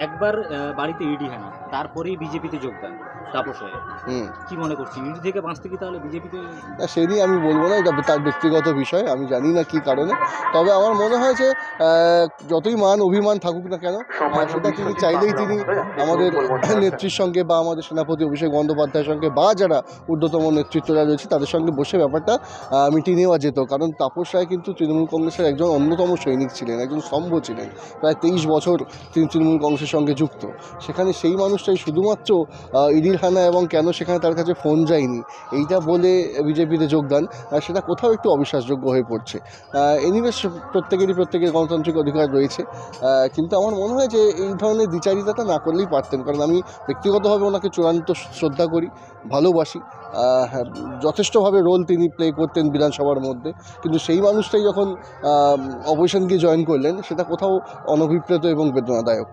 একবার বাড়িতে ইডি হানা, তারপরেই বিজেপিতে যোগদান তাপস রায়ের। হুম। কি মনে করছেন ইডি থেকে বাঁচতে কি তাহলে বিজেপিতে? না, সে নিয়ে আমি বলবো না, এটা তার ব্যক্তিগত বিষয়, আমি জানি না কী কারণে। তবে আমার মনে হয় যে যতই মান অভিমান থাকুক না কেন, সেটা তিনি চাইলেই তিনি আমাদের নেত্রীর সঙ্গে বা আমাদের সেনাপতি অভিষেক বন্দ্যোপাধ্যায়ের সঙ্গে বা যারা ঊর্ধ্বতম নেতৃত্বরা রয়েছে তাদের সঙ্গে বসে ব্যাপারটা মিটিয়ে নেওয়া যেত। কারণ তাপস রায় কিন্তু তৃণমূল কংগ্রেসের একজন অন্যতম সৈনিক ছিলেন, একজন স্তম্ভ ছিলেন। প্রায় 23 বছর তিনি তৃণমূল কংগ্রেসের সঙ্গে যুক্ত। সেখানে সেই মানুষটাই শুধুমাত্র ইডির হানা এবং কেন সেখানে তার কাছে ফোন যায়নি এইটা বলে বিজেপিতে যোগদান, সেটা কোথাও একটু অবিশ্বাসযোগ্য হয়ে পড়ছে। এনিওয়েজ প্রত্যেকের গণতান্ত্রিক অধিকার রয়েছে, কিন্তু আমার মনে হয় যে এই ধরনের দ্বিচারিতাটা না করলেই পারতেন। কারণ আমি ব্যক্তিগতভাবে ওনাকে চূড়ান্ত শ্রদ্ধা করি, ভালোবাসি। হ্যাঁ, যথেষ্টভাবে রোল তিনি প্লে করতেন বিধানসভার মধ্যে, কিন্তু সেই মানুষটাই যখন অপোজিশন গিয়ে জয়েন করলেন, সেটা কোথাও অনভিপ্রেত এবং বেদনাদায়ক।